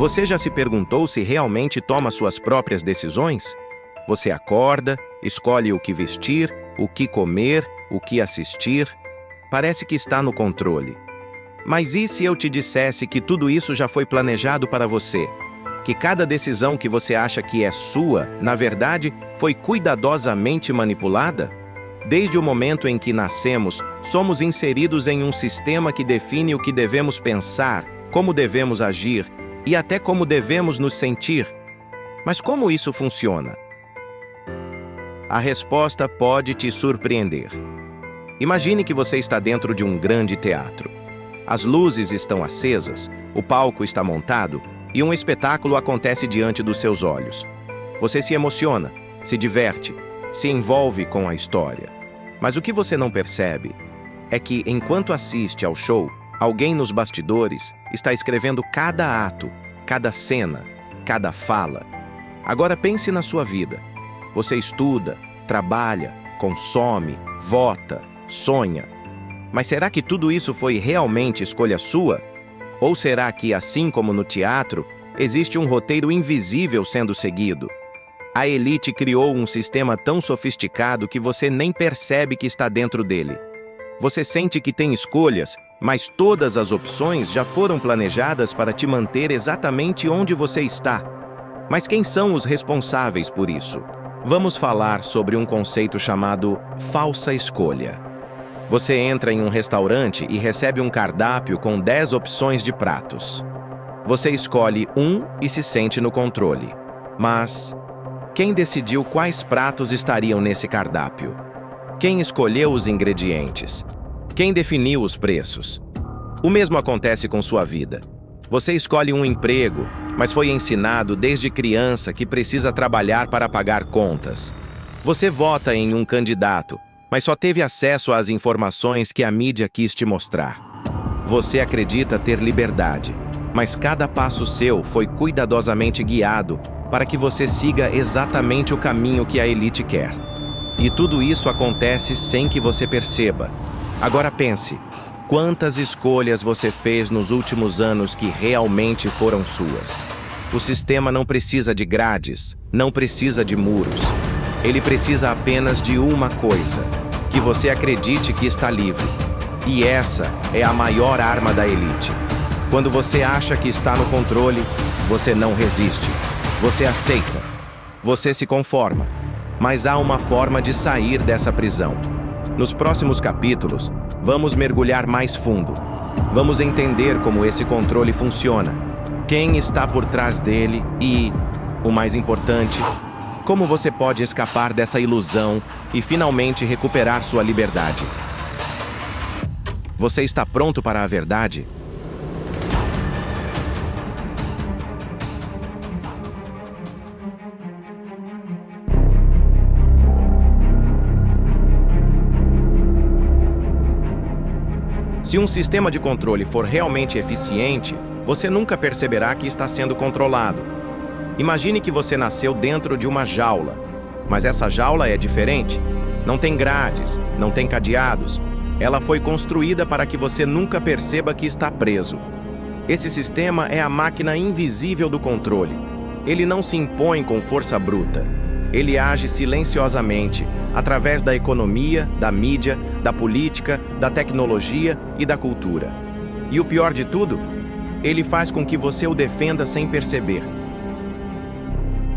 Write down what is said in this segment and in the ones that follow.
Você já se perguntou se realmente toma suas próprias decisões? Você acorda, escolhe o que vestir, o que comer, o que assistir. Parece que está no controle. Mas e se eu te dissesse que tudo isso já foi planejado para você? Que cada decisão que você acha que é sua, na verdade, foi cuidadosamente manipulada? Desde o momento em que nascemos, somos inseridos em um sistema que define o que devemos pensar, como devemos agir e até como devemos nos sentir. Mas como isso funciona? A resposta pode te surpreender. Imagine que você está dentro de um grande teatro. As luzes estão acesas, o palco está montado e um espetáculo acontece diante dos seus olhos. Você se emociona, se diverte, se envolve com a história. Mas o que você não percebe é que, enquanto assiste ao show, alguém nos bastidores está escrevendo cada ato, cada cena, cada fala. Agora pense na sua vida. Você estuda, trabalha, consome, vota, sonha. Mas será que tudo isso foi realmente escolha sua? Ou será que, assim como no teatro, existe um roteiro invisível sendo seguido? A elite criou um sistema tão sofisticado que você nem percebe que está dentro dele. Você sente que tem escolhas, mas todas as opções já foram planejadas para te manter exatamente onde você está. Mas quem são os responsáveis por isso? Vamos falar sobre um conceito chamado falsa escolha. Você entra em um restaurante e recebe um cardápio com 10 opções de pratos. Você escolhe um e se sente no controle. Mas quem decidiu quais pratos estariam nesse cardápio? Quem escolheu os ingredientes? Quem definiu os preços? O mesmo acontece com sua vida. Você escolhe um emprego, mas foi ensinado desde criança que precisa trabalhar para pagar contas. Você vota em um candidato, mas só teve acesso às informações que a mídia quis te mostrar. Você acredita ter liberdade, mas cada passo seu foi cuidadosamente guiado para que você siga exatamente o caminho que a elite quer. E tudo isso acontece sem que você perceba. Agora pense, quantas escolhas você fez nos últimos anos que realmente foram suas? O sistema não precisa de grades, não precisa de muros. Ele precisa apenas de uma coisa: que você acredite que está livre. E essa é a maior arma da elite. Quando você acha que está no controle, você não resiste. Você aceita. Você se conforma. Mas há uma forma de sair dessa prisão. Nos próximos capítulos, vamos mergulhar mais fundo. Vamos entender como esse controle funciona, quem está por trás dele e, o mais importante, como você pode escapar dessa ilusão e finalmente recuperar sua liberdade. Você está pronto para a verdade? Se um sistema de controle for realmente eficiente, você nunca perceberá que está sendo controlado. Imagine que você nasceu dentro de uma jaula, mas essa jaula é diferente. Não tem grades, não tem cadeados. Ela foi construída para que você nunca perceba que está preso. Esse sistema é a máquina invisível do controle. Ele não se impõe com força bruta. Ele age silenciosamente, através da economia, da mídia, da política, da tecnologia e da cultura. E o pior de tudo, ele faz com que você o defenda sem perceber.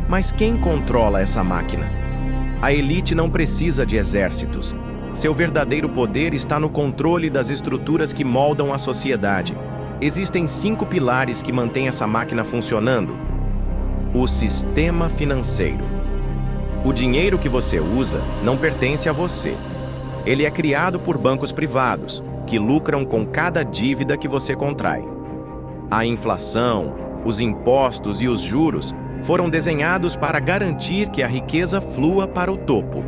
Mas quem controla essa máquina? A elite não precisa de exércitos. Seu verdadeiro poder está no controle das estruturas que moldam a sociedade. Existem 5 pilares que mantêm essa máquina funcionando. O sistema financeiro. O dinheiro que você usa não pertence a você. Ele é criado por bancos privados, que lucram com cada dívida que você contrai. A inflação, os impostos e os juros foram desenhados para garantir que a riqueza flua para o topo.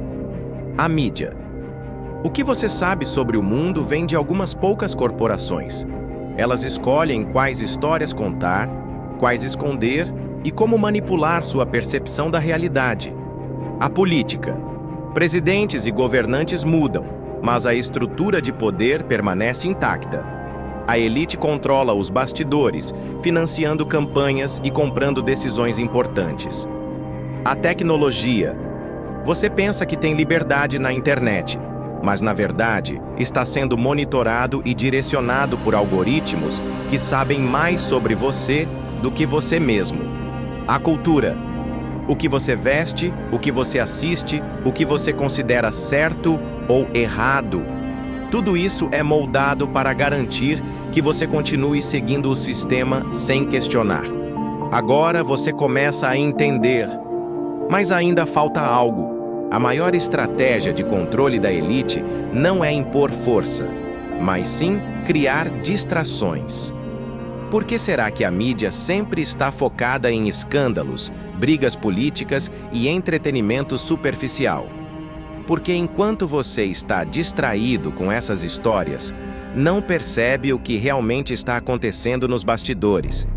A mídia. O que você sabe sobre o mundo vem de algumas poucas corporações. Elas escolhem quais histórias contar, quais esconder e como manipular sua percepção da realidade. A política. Presidentes e governantes mudam, mas a estrutura de poder permanece intacta. A elite controla os bastidores, financiando campanhas e comprando decisões importantes. A tecnologia. Você pensa que tem liberdade na internet, mas na verdade está sendo monitorado e direcionado por algoritmos que sabem mais sobre você do que você mesmo. A cultura. O que você veste, o que você assiste, o que você considera certo ou errado. Tudo isso é moldado para garantir que você continue seguindo o sistema sem questionar. Agora você começa a entender. Mas ainda falta algo. A maior estratégia de controle da elite não é impor força, mas sim criar distrações. Por que será que a mídia sempre está focada em escândalos, brigas políticas e entretenimento superficial? Porque enquanto você está distraído com essas histórias, não percebe o que realmente está acontecendo nos bastidores.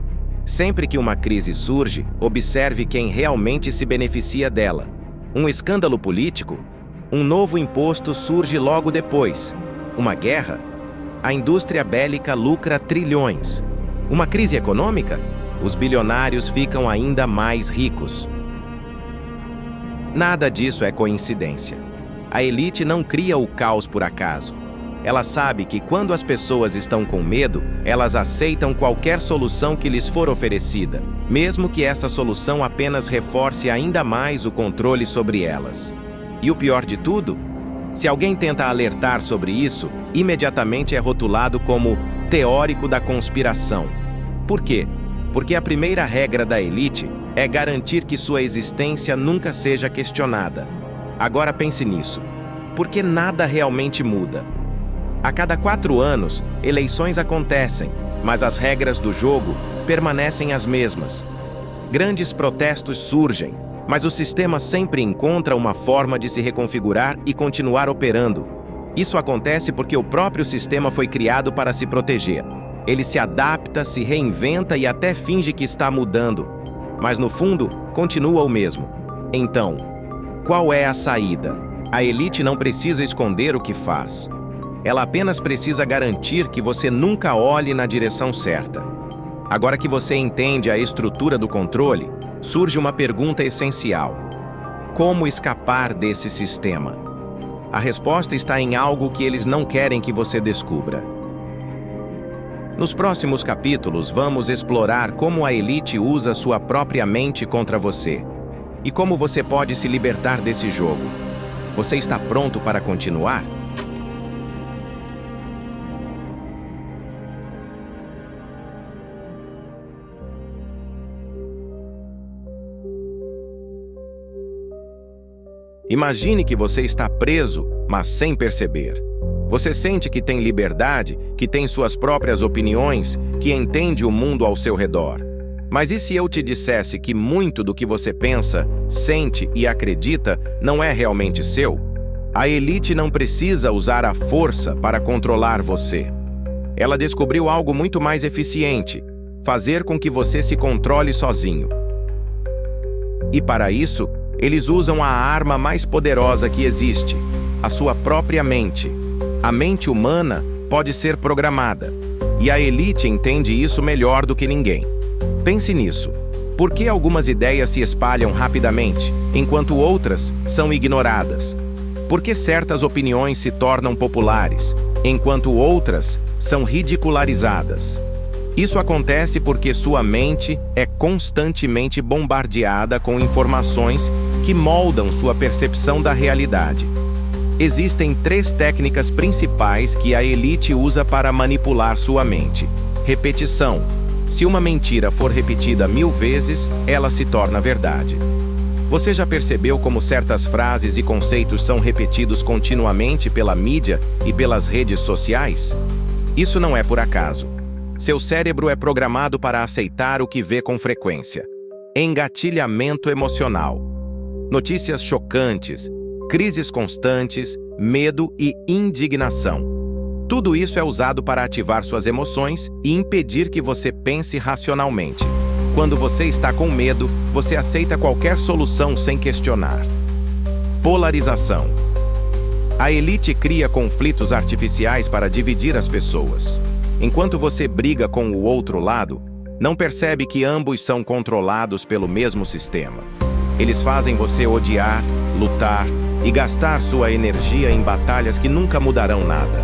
Sempre que uma crise surge, observe quem realmente se beneficia dela. Um escândalo político? Um novo imposto surge logo depois. Uma guerra? A indústria bélica lucra trilhões. Uma crise econômica? Os bilionários ficam ainda mais ricos. Nada disso é coincidência. A elite não cria o caos por acaso. Ela sabe que quando as pessoas estão com medo, elas aceitam qualquer solução que lhes for oferecida, mesmo que essa solução apenas reforce ainda mais o controle sobre elas. E o pior de tudo? Se alguém tenta alertar sobre isso, imediatamente é rotulado como teórico da conspiração. Por quê? Porque a primeira regra da elite é garantir que sua existência nunca seja questionada. Agora pense nisso. Porque nada realmente muda. A cada 4 anos, eleições acontecem, mas as regras do jogo permanecem as mesmas. Grandes protestos surgem, mas o sistema sempre encontra uma forma de se reconfigurar e continuar operando. Isso acontece porque o próprio sistema foi criado para se proteger. Ele se adapta, se reinventa e até finge que está mudando. Mas no fundo, continua o mesmo. Então, qual é a saída? A elite não precisa esconder o que faz. Ela apenas precisa garantir que você nunca olhe na direção certa. Agora que você entende a estrutura do controle, surge uma pergunta essencial. Como escapar desse sistema? A resposta está em algo que eles não querem que você descubra. Nos próximos capítulos, vamos explorar como a elite usa sua própria mente contra você e como você pode se libertar desse jogo. Você está pronto para continuar? Imagine que você está preso, mas sem perceber. Você sente que tem liberdade, que tem suas próprias opiniões, que entende o mundo ao seu redor. Mas e se eu te dissesse que muito do que você pensa, sente e acredita não é realmente seu? A elite não precisa usar a força para controlar você. Ela descobriu algo muito mais eficiente: fazer com que você se controle sozinho. E para isso, eles usam a arma mais poderosa que existe, a sua própria mente. A mente humana pode ser programada, e a elite entende isso melhor do que ninguém. Pense nisso. Por que algumas ideias se espalham rapidamente, enquanto outras são ignoradas? Por que certas opiniões se tornam populares, enquanto outras são ridicularizadas? Isso acontece porque sua mente é constantemente bombardeada com informações que moldam sua percepção da realidade. Existem 3 técnicas principais que a elite usa para manipular sua mente. Repetição. Se uma mentira for repetida 1000 vezes, ela se torna verdade. Você já percebeu como certas frases e conceitos são repetidos continuamente pela mídia e pelas redes sociais? Isso não é por acaso. Seu cérebro é programado para aceitar o que vê com frequência. Engatilhamento emocional. Notícias chocantes, crises constantes, medo e indignação. Tudo isso é usado para ativar suas emoções e impedir que você pense racionalmente. Quando você está com medo, você aceita qualquer solução sem questionar. Polarização. A elite cria conflitos artificiais para dividir as pessoas. Enquanto você briga com o outro lado, não percebe que ambos são controlados pelo mesmo sistema. Eles fazem você odiar, lutar e gastar sua energia em batalhas que nunca mudarão nada.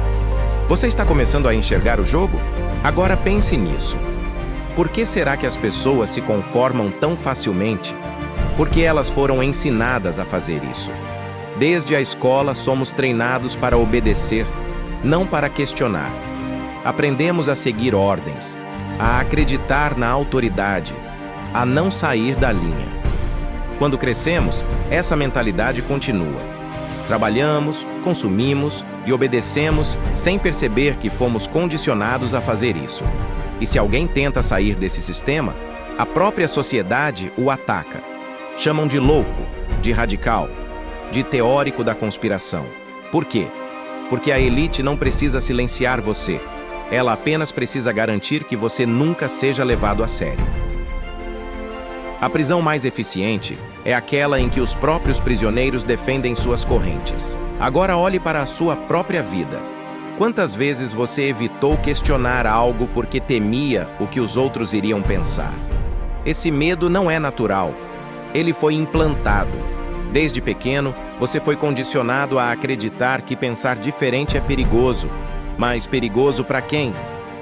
Você está começando a enxergar o jogo? Agora pense nisso. Por que será que as pessoas se conformam tão facilmente? Porque elas foram ensinadas a fazer isso. Desde a escola somos treinados para obedecer, não para questionar. Aprendemos a seguir ordens, a acreditar na autoridade, a não sair da linha. Quando crescemos, essa mentalidade continua. Trabalhamos, consumimos e obedecemos sem perceber que fomos condicionados a fazer isso. E se alguém tenta sair desse sistema, a própria sociedade o ataca. Chamam de louco, de radical, de teórico da conspiração. Por quê? Porque a elite não precisa silenciar você. Ela apenas precisa garantir que você nunca seja levado a sério. A prisão mais eficiente é aquela em que os próprios prisioneiros defendem suas correntes. Agora olhe para a sua própria vida. Quantas vezes você evitou questionar algo porque temia o que os outros iriam pensar? Esse medo não é natural. Ele foi implantado. Desde pequeno, você foi condicionado a acreditar que pensar diferente é perigoso. Mas perigoso para quem?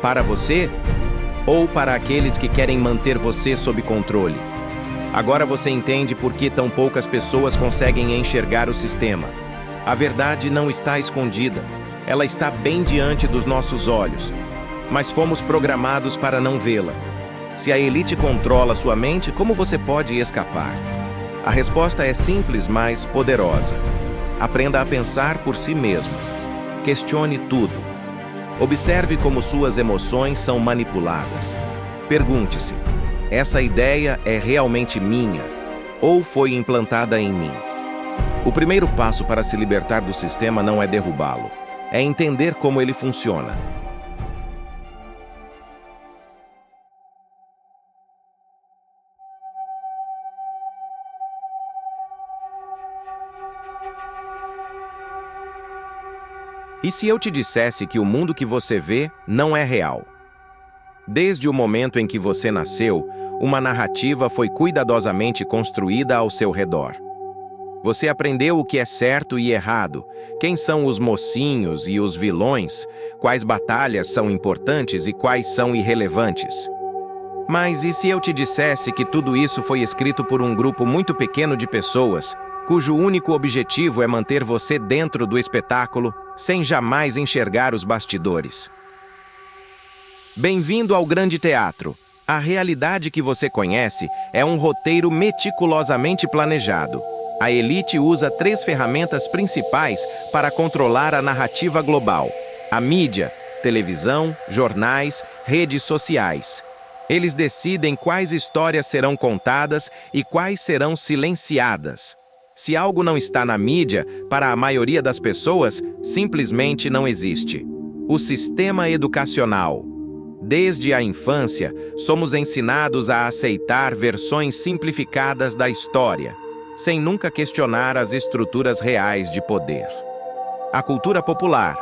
Para você? Ou para aqueles que querem manter você sob controle? Agora você entende por que tão poucas pessoas conseguem enxergar o sistema. A verdade não está escondida. Ela está bem diante dos nossos olhos. Mas fomos programados para não vê-la. Se a elite controla sua mente, como você pode escapar? A resposta é simples, mas poderosa. Aprenda a pensar por si mesmo. Questione tudo. Observe como suas emoções são manipuladas. Pergunte-se: essa ideia é realmente minha ou foi implantada em mim? O primeiro passo para se libertar do sistema não é derrubá-lo, é entender como ele funciona. E se eu te dissesse que o mundo que você vê não é real? Desde o momento em que você nasceu, uma narrativa foi cuidadosamente construída ao seu redor. Você aprendeu o que é certo e errado, quem são os mocinhos e os vilões, quais batalhas são importantes e quais são irrelevantes. Mas e se eu te dissesse que tudo isso foi escrito por um grupo muito pequeno de pessoas, cujo único objetivo é manter você dentro do espetáculo, sem jamais enxergar os bastidores? Bem-vindo ao grande teatro. A realidade que você conhece é um roteiro meticulosamente planejado. A elite usa 3 ferramentas principais para controlar a narrativa global: a mídia, televisão, jornais, redes sociais. Eles decidem quais histórias serão contadas e quais serão silenciadas. Se algo não está na mídia, para a maioria das pessoas, simplesmente não existe. O sistema educacional. Desde a infância, somos ensinados a aceitar versões simplificadas da história, sem nunca questionar as estruturas reais de poder. A cultura popular,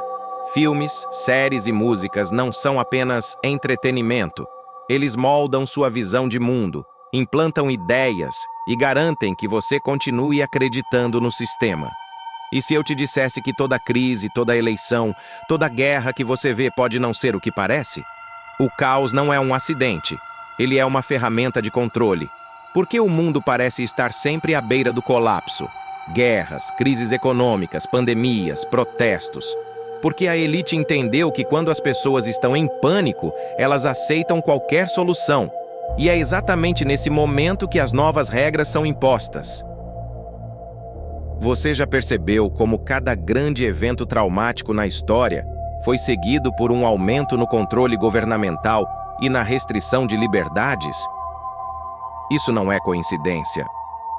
filmes, séries e músicas não são apenas entretenimento. Eles moldam sua visão de mundo, implantam ideias e garantem que você continue acreditando no sistema. E se eu te dissesse que toda crise, toda eleição, toda guerra que você vê pode não ser o que parece? O caos não é um acidente, ele é uma ferramenta de controle. Por que o mundo parece estar sempre à beira do colapso? Guerras, crises econômicas, pandemias, protestos. Porque a elite entendeu que quando as pessoas estão em pânico, elas aceitam qualquer solução. E é exatamente nesse momento que as novas regras são impostas. Você já percebeu como cada grande evento traumático na história foi seguido por um aumento no controle governamental e na restrição de liberdades? Isso não é coincidência.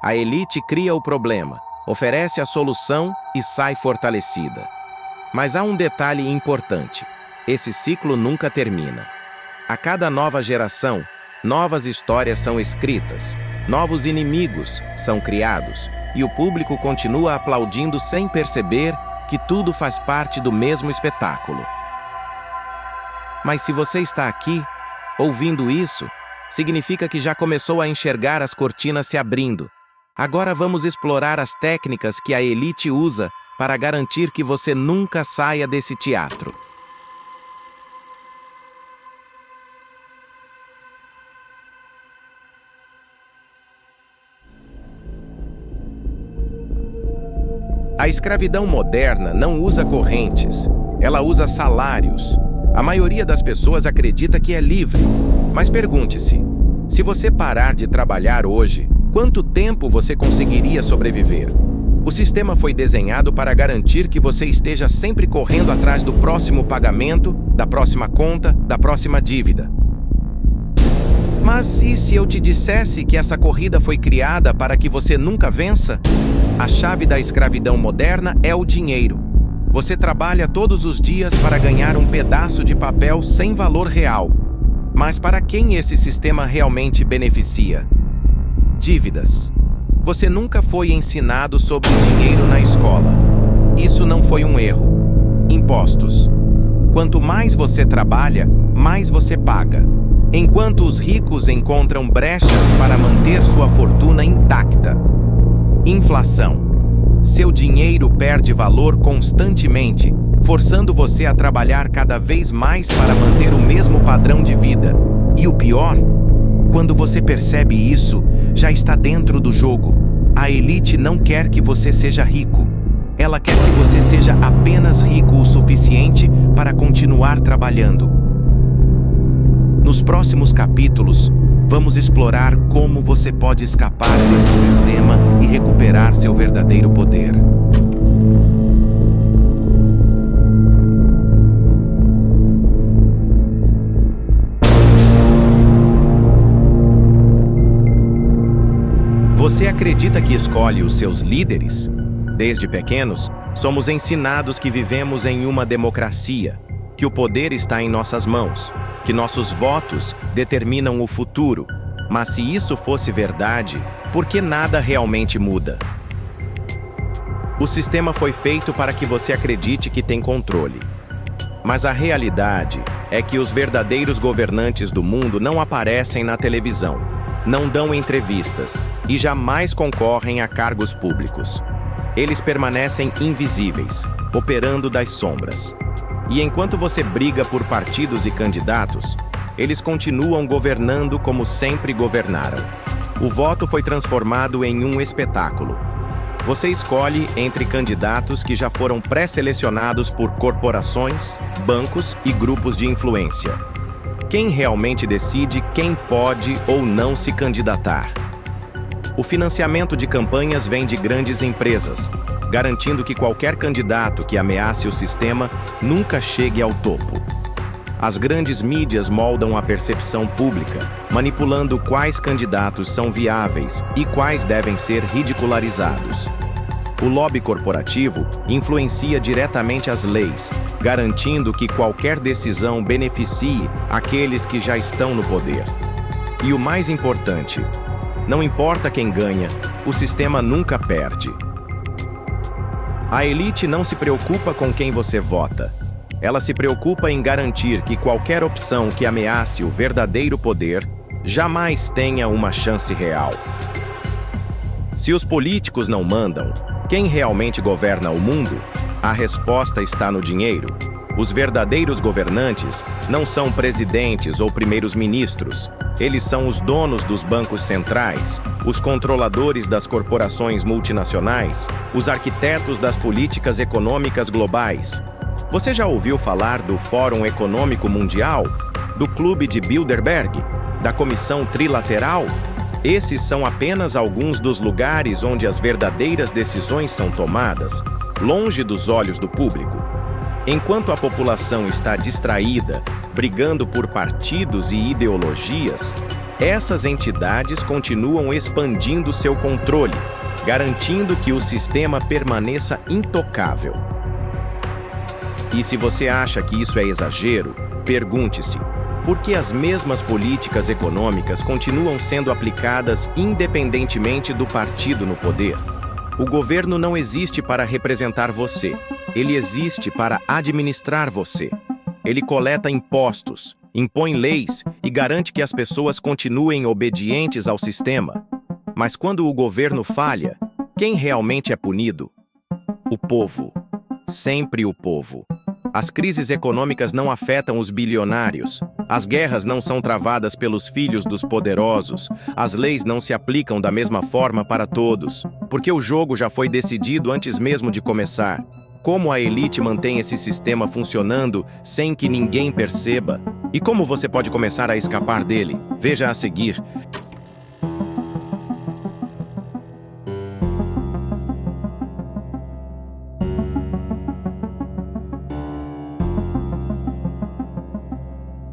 A elite cria o problema, oferece a solução e sai fortalecida. Mas há um detalhe importante: esse ciclo nunca termina. A cada nova geração, novas histórias são escritas, novos inimigos são criados, e o público continua aplaudindo sem perceber que tudo faz parte do mesmo espetáculo. Mas se você está aqui, ouvindo isso, significa que já começou a enxergar as cortinas se abrindo. Agora vamos explorar as técnicas que a elite usa para garantir que você nunca saia desse teatro. A escravidão moderna não usa correntes, ela usa salários. A maioria das pessoas acredita que é livre, mas pergunte-se, se você parar de trabalhar hoje, quanto tempo você conseguiria sobreviver? O sistema foi desenhado para garantir que você esteja sempre correndo atrás do próximo pagamento, da próxima conta, da próxima dívida. Mas e se eu te dissesse que essa corrida foi criada para que você nunca vença? A chave da escravidão moderna é o dinheiro. Você trabalha todos os dias para ganhar um pedaço de papel sem valor real. Mas para quem esse sistema realmente beneficia? Dívidas. Você nunca foi ensinado sobre dinheiro na escola. Isso não foi um erro. Impostos. Quanto mais você trabalha, mais você paga. Enquanto os ricos encontram brechas para manter sua fortuna intacta. Inflação. Seu dinheiro perde valor constantemente, forçando você a trabalhar cada vez mais para manter o mesmo padrão de vida. E o pior, quando você percebe isso, já está dentro do jogo. A elite não quer que você seja rico. Ela quer que você seja apenas rico o suficiente para continuar trabalhando. Nos próximos capítulos, vamos explorar como você pode escapar desse sistema e recuperar seu verdadeiro poder. Você acredita que escolhe os seus líderes? Desde pequenos, somos ensinados que vivemos em uma democracia, que o poder está em nossas mãos, que nossos votos determinam o futuro. Mas se isso fosse verdade, por que nada realmente muda? O sistema foi feito para que você acredite que tem controle. Mas a realidade é que os verdadeiros governantes do mundo não aparecem na televisão, não dão entrevistas e jamais concorrem a cargos públicos. Eles permanecem invisíveis, operando das sombras. E enquanto você briga por partidos e candidatos, eles continuam governando como sempre governaram. O voto foi transformado em um espetáculo. Você escolhe entre candidatos que já foram pré-selecionados por corporações, bancos e grupos de influência. Quem realmente decide quem pode ou não se candidatar? O financiamento de campanhas vem de grandes empresas, garantindo que qualquer candidato que ameace o sistema nunca chegue ao topo. As grandes mídias moldam a percepção pública, manipulando quais candidatos são viáveis e quais devem ser ridicularizados. O lobby corporativo influencia diretamente as leis, garantindo que qualquer decisão beneficie aqueles que já estão no poder. E o mais importante, não importa quem ganha, o sistema nunca perde. A elite não se preocupa com quem você vota. Ela se preocupa em garantir que qualquer opção que ameace o verdadeiro poder jamais tenha uma chance real. Se os políticos não mandam, quem realmente governa o mundo? A resposta está no dinheiro. Os verdadeiros governantes não são presidentes ou primeiros-ministros. Eles são os donos dos bancos centrais, os controladores das corporações multinacionais, os arquitetos das políticas econômicas globais. Você já ouviu falar do Fórum Econômico Mundial, do Clube de Bilderberg, da Comissão Trilateral? Esses são apenas alguns dos lugares onde as verdadeiras decisões são tomadas, longe dos olhos do público. Enquanto a população está distraída, brigando por partidos e ideologias, essas entidades continuam expandindo seu controle, garantindo que o sistema permaneça intocável. E se você acha que isso é exagero, pergunte-se, por que as mesmas políticas econômicas continuam sendo aplicadas independentemente do partido no poder? O governo não existe para representar você, ele existe para administrar você. Ele coleta impostos, impõe leis e garante que as pessoas continuem obedientes ao sistema. Mas quando o governo falha, quem realmente é punido? O povo. Sempre o povo. As crises econômicas não afetam os bilionários. As guerras não são travadas pelos filhos dos poderosos. As leis não se aplicam da mesma forma para todos, porque o jogo já foi decidido antes mesmo de começar. Como a elite mantém esse sistema funcionando sem que ninguém perceba? E como você pode começar a escapar dele? Veja a seguir.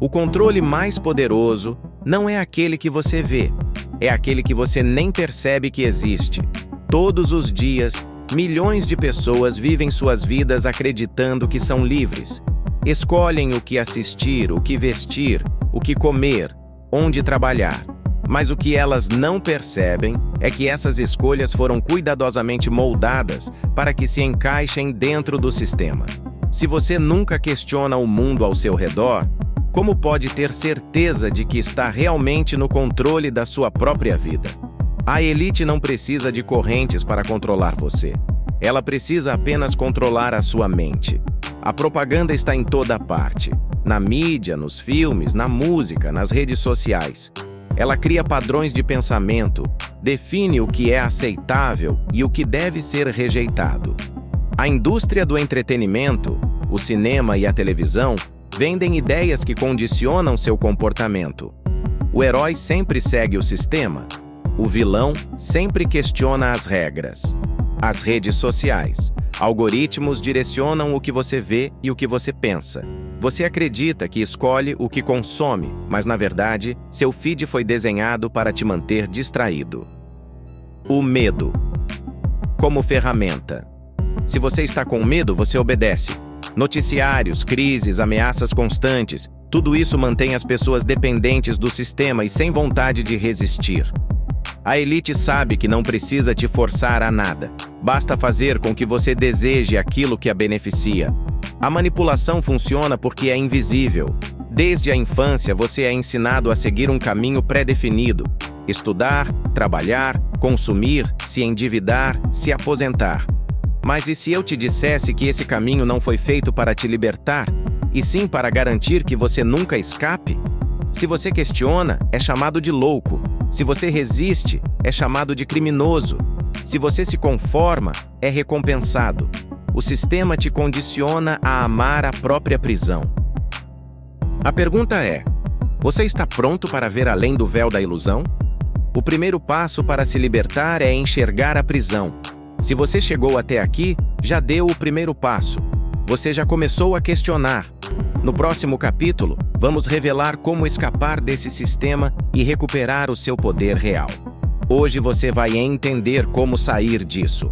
O controle mais poderoso não é aquele que você vê, é aquele que você nem percebe que existe. Todos os dias, milhões de pessoas vivem suas vidas acreditando que são livres. Escolhem o que assistir, o que vestir, o que comer, onde trabalhar. Mas o que elas não percebem é que essas escolhas foram cuidadosamente moldadas para que se encaixem dentro do sistema. Se você nunca questiona o mundo ao seu redor, como pode ter certeza de que está realmente no controle da sua própria vida? A elite não precisa de correntes para controlar você. Ela precisa apenas controlar a sua mente. A propaganda está em toda parte. Na mídia, nos filmes, na música, nas redes sociais. Ela cria padrões de pensamento, define o que é aceitável e o que deve ser rejeitado. A indústria do entretenimento, o cinema e a televisão, vendem ideias que condicionam seu comportamento. O herói sempre segue o sistema. O vilão sempre questiona as regras. As redes sociais. Algoritmos direcionam o que você vê e o que você pensa. Você acredita que escolhe o que consome, mas na verdade, seu feed foi desenhado para te manter distraído. O medo. Como ferramenta. Se você está com medo, você obedece. Noticiários, crises, ameaças constantes, tudo isso mantém as pessoas dependentes do sistema e sem vontade de resistir. A elite sabe que não precisa te forçar a nada. Basta fazer com que você deseje aquilo que a beneficia. A manipulação funciona porque é invisível. Desde a infância, você é ensinado a seguir um caminho pré-definido. Estudar, trabalhar, consumir, se endividar, se aposentar. Mas e se eu te dissesse que esse caminho não foi feito para te libertar, e sim para garantir que você nunca escape? Se você questiona, é chamado de louco. Se você resiste, é chamado de criminoso. Se você se conforma, é recompensado. O sistema te condiciona a amar a própria prisão. A pergunta é: você está pronto para ver além do véu da ilusão? O primeiro passo para se libertar é enxergar a prisão. Se você chegou até aqui, já deu o primeiro passo. Você já começou a questionar. No próximo capítulo, vamos revelar como escapar desse sistema e recuperar o seu poder real. Hoje você vai entender como sair disso.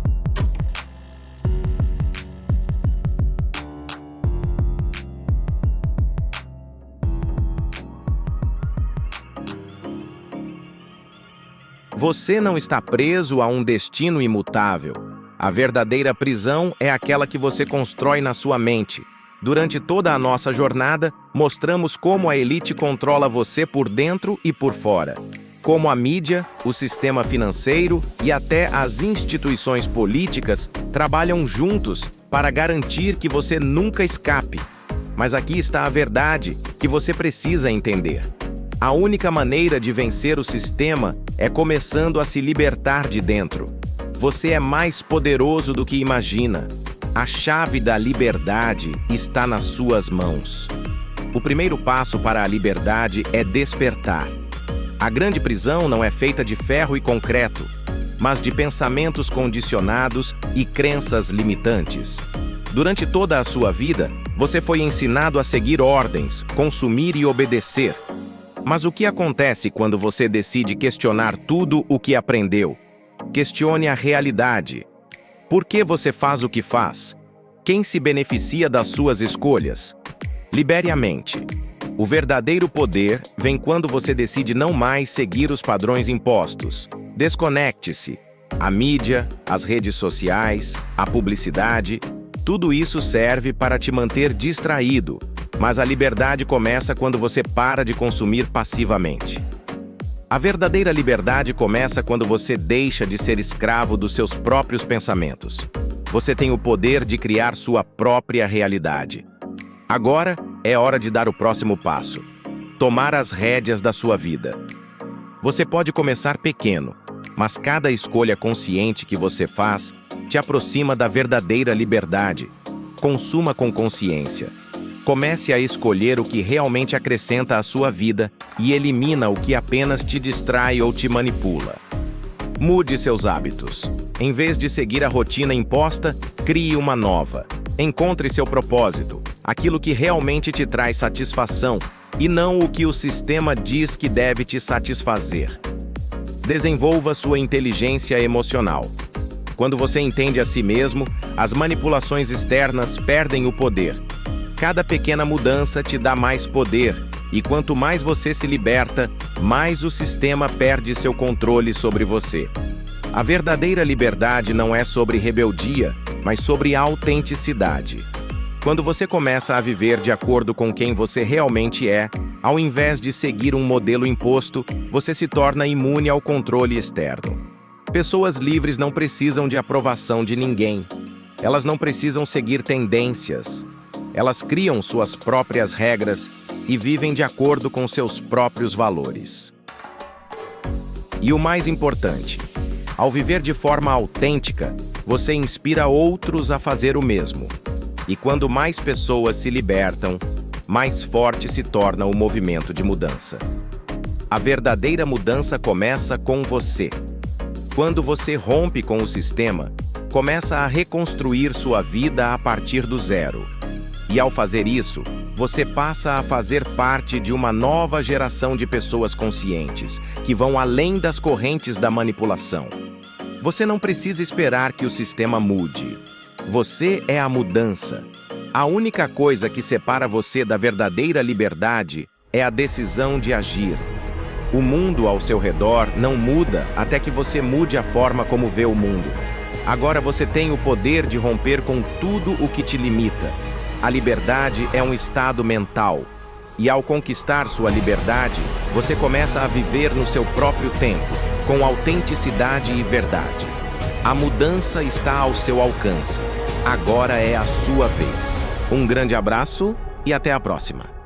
Você não está preso a um destino imutável. A verdadeira prisão é aquela que você constrói na sua mente. Durante toda a nossa jornada, mostramos como a elite controla você por dentro e por fora. Como a mídia, o sistema financeiro e até as instituições políticas trabalham juntos para garantir que você nunca escape. Mas aqui está a verdade que você precisa entender. A única maneira de vencer o sistema é começando a se libertar de dentro. Você é mais poderoso do que imagina. A chave da liberdade está nas suas mãos. O primeiro passo para a liberdade é despertar. A grande prisão não é feita de ferro e concreto, mas de pensamentos condicionados e crenças limitantes. Durante toda a sua vida, você foi ensinado a seguir ordens, consumir e obedecer. Mas o que acontece quando você decide questionar tudo o que aprendeu? Questione a realidade. Por que você faz o que faz? Quem se beneficia das suas escolhas? Libere a mente. O verdadeiro poder vem quando você decide não mais seguir os padrões impostos. Desconecte-se. A mídia, as redes sociais, a publicidade, tudo isso serve para te manter distraído. Mas a liberdade começa quando você para de consumir passivamente. A verdadeira liberdade começa quando você deixa de ser escravo dos seus próprios pensamentos. Você tem o poder de criar sua própria realidade. Agora é hora de dar o próximo passo. Tomar as rédeas da sua vida. Você pode começar pequeno, mas cada escolha consciente que você faz te aproxima da verdadeira liberdade. Consuma com consciência. Comece a escolher o que realmente acrescenta à sua vida e elimina o que apenas te distrai ou te manipula. Mude seus hábitos. Em vez de seguir a rotina imposta, crie uma nova. Encontre seu propósito, aquilo que realmente te traz satisfação e não o que o sistema diz que deve te satisfazer. Desenvolva sua inteligência emocional. Quando você entende a si mesmo, as manipulações externas perdem o poder. Cada pequena mudança te dá mais poder, e quanto mais você se liberta, mais o sistema perde seu controle sobre você. A verdadeira liberdade não é sobre rebeldia, mas sobre autenticidade. Quando você começa a viver de acordo com quem você realmente é, ao invés de seguir um modelo imposto, você se torna imune ao controle externo. Pessoas livres não precisam de aprovação de ninguém. Elas não precisam seguir tendências. Elas criam suas próprias regras e vivem de acordo com seus próprios valores. E o mais importante, ao viver de forma autêntica, você inspira outros a fazer o mesmo. E quando mais pessoas se libertam, mais forte se torna o movimento de mudança. A verdadeira mudança começa com você. Quando você rompe com o sistema, começa a reconstruir sua vida a partir do zero. E ao fazer isso, você passa a fazer parte de uma nova geração de pessoas conscientes, que vão além das correntes da manipulação. Você não precisa esperar que o sistema mude. Você é a mudança. A única coisa que separa você da verdadeira liberdade é a decisão de agir. O mundo ao seu redor não muda até que você mude a forma como vê o mundo. Agora você tem o poder de romper com tudo o que te limita. A liberdade é um estado mental. E ao conquistar sua liberdade, você começa a viver no seu próprio tempo, com autenticidade e verdade. A mudança está ao seu alcance. Agora é a sua vez. Um grande abraço e até a próxima.